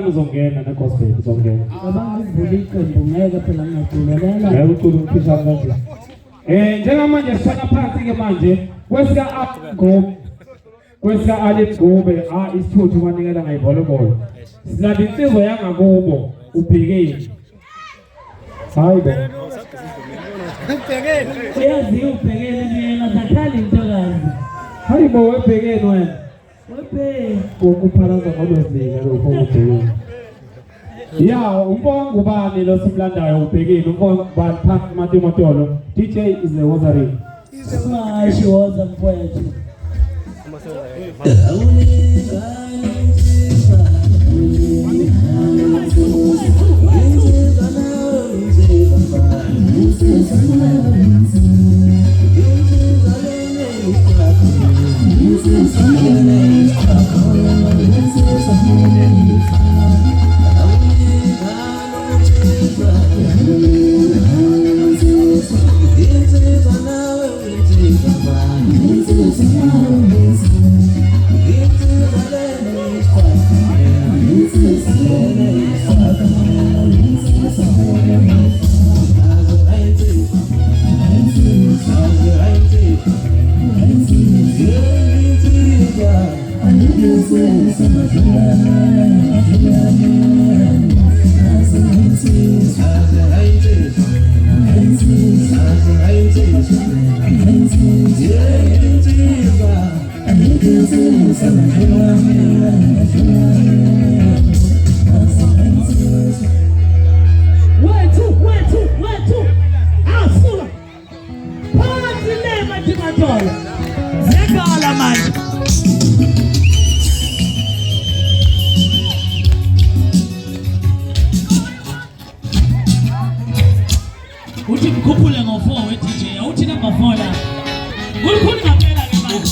uzongena ne-gospel uzongena. Abangivulike ngeke phela ngiyaculela. Ngeke ucule umphishana kanje. Njengamanje sifaka phansi-ke manje kwesika Alip Gube isithuthu kwanikela ngayivolleyball. Silanda insizwa yangakubo ubhekeni. Hayi bo. Uyaziwa ubhekeni yena sakhali intokazi. Hayi bo webhekeni wena. Webhe. Ukuphalaza ngolwezika lokho ubhekeni. Ya, umfowethu ngubani lo simlandayo ubhekeni, umfowethu ngubani phansi Matimotolo. DJ is the Wazari. She was a poet. Uthi mkhuphule ngo4 we DJ awuthi number 4 la kulikhulu ngaphela ke manje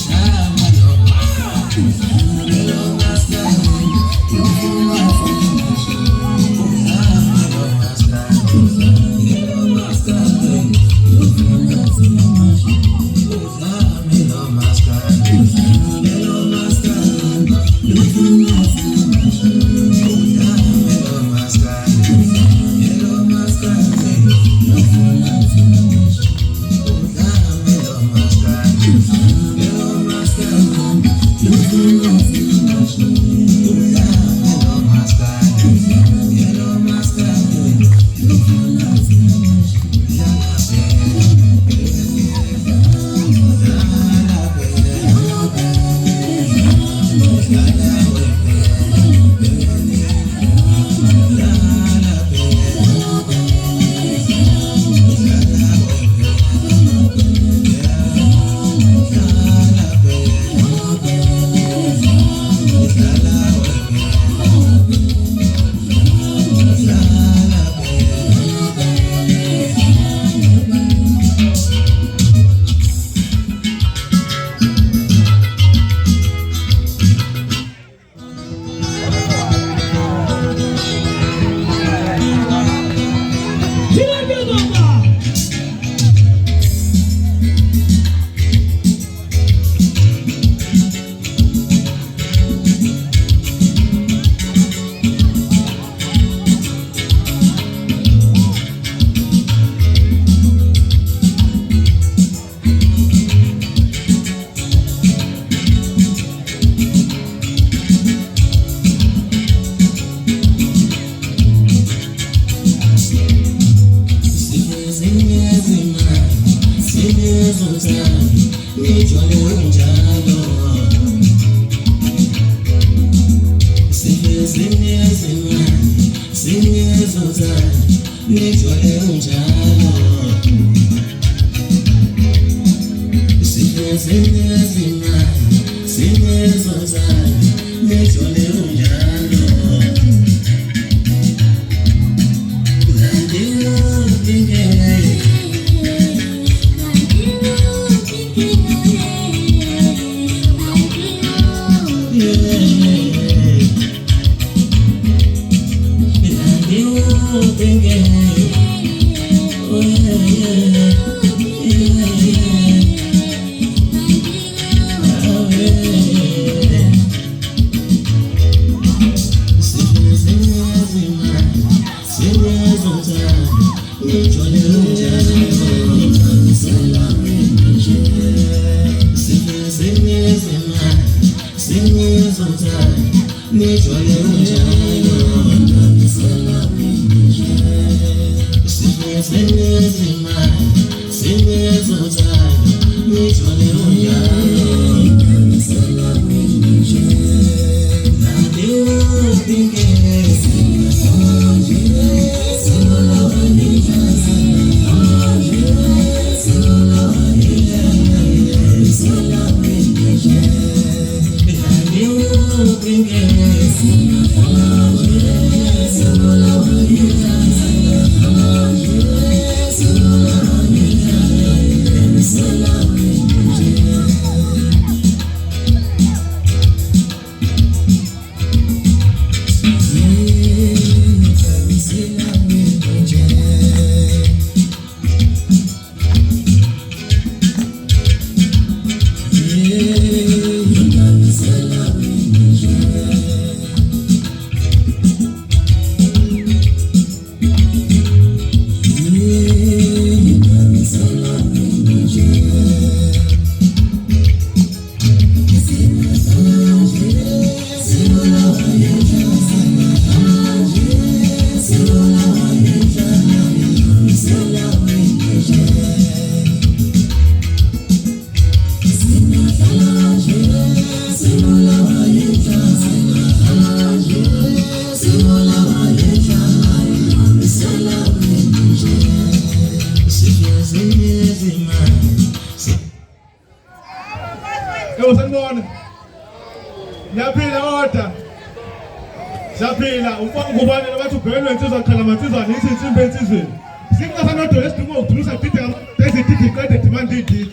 ufanga ngubani bathi ubhekene insizwa khala insizwa nithi insimbi ensizweni singasanodwa lesidingo ukudulusa dide ezididi qede demand ididi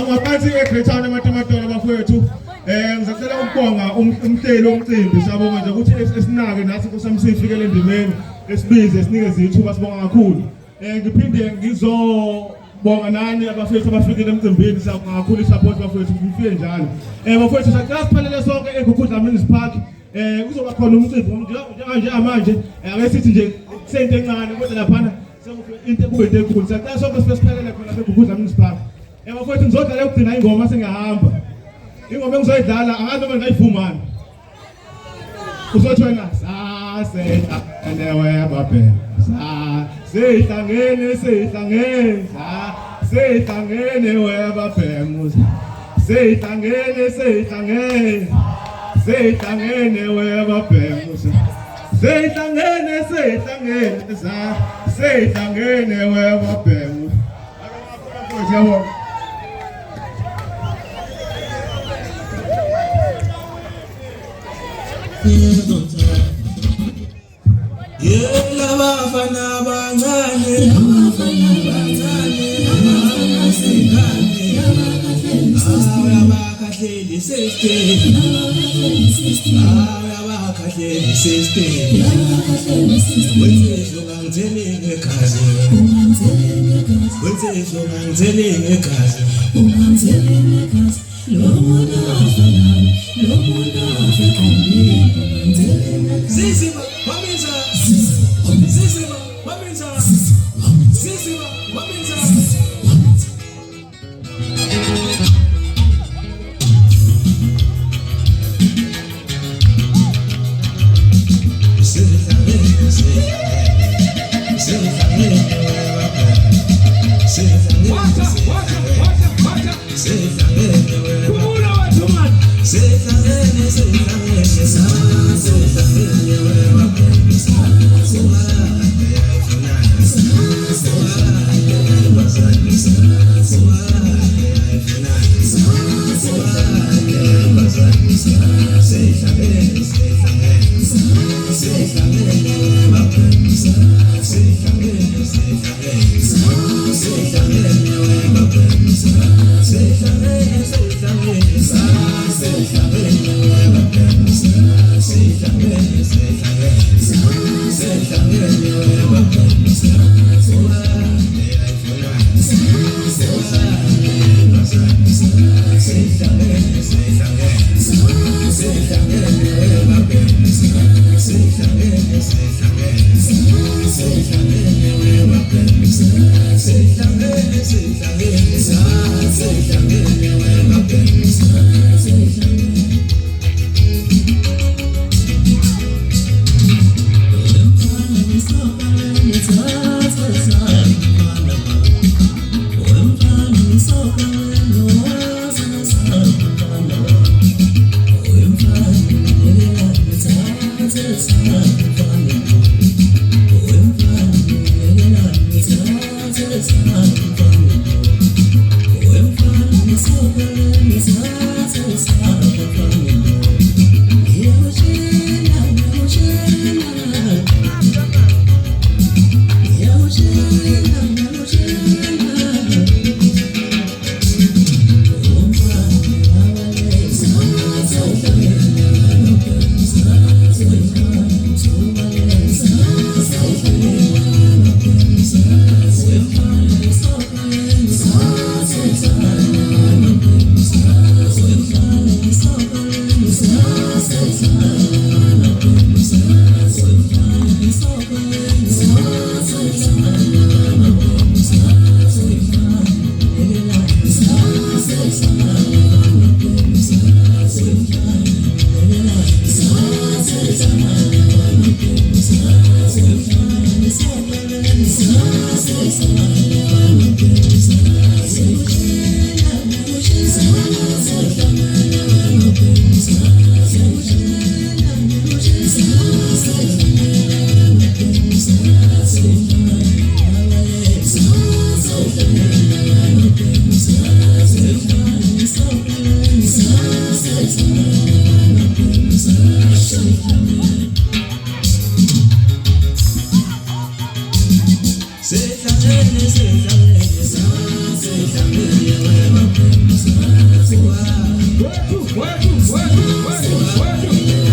ngaphansi eGreat Town ematimatola bafowethu ngizacela ukubonga umhleli womcimbi siyabonga nje ukuthi esinake nathi kusamsifikele endimeni esibize sinikeze ithuba sibonga kakhulu ngiphinde ngizobonga nani abafowethu abafikele emcimbini siyabonga kakhulu isupport bafowethu ngifike njalo bafowethu siyacela siphelele sonke eGuguda Men's Park kuzoba khona umcimbi njenganje manje ake sithi nje sente encane kodwa laphana into kube into enkulu siyacela sonke siphelele khona eGuguda Men's Park bafowethu ngizodlala ukugcina ingoma sengiyahamba ingoma engizoyidlala angazi noma ngayivumana uzothi wena sasehlangene babhe sehlangene sehlangene webabhemu sehlangene webabhemu sehlangene webabhemu yabo yela bafana bancane abakahleli system wenzisho ngangithele ngegazi Zizima, waminza.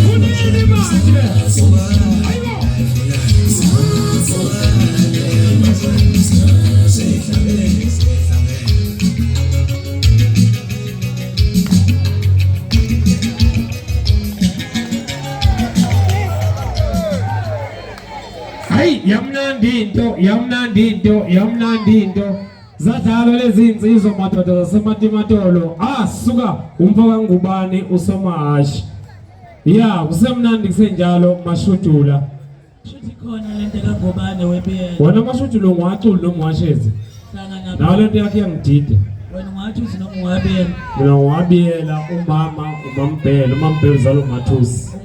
Kunini manje? Hayibo. Hayi yamnandi into zadlalo lezi insizwa madoda zasematimatolo asuka umfoka ngubani usomahashi ya kusemnandi kusenjalo mashudula Shuthi khona lento kaGobane webiyela. wona mashudula ngwacula nomwashezi Hlangana nawo lento yakhe yangidide wena ungathi uthi noma ungabiyela. mina ngwabiyela umambhele uzalo mathusi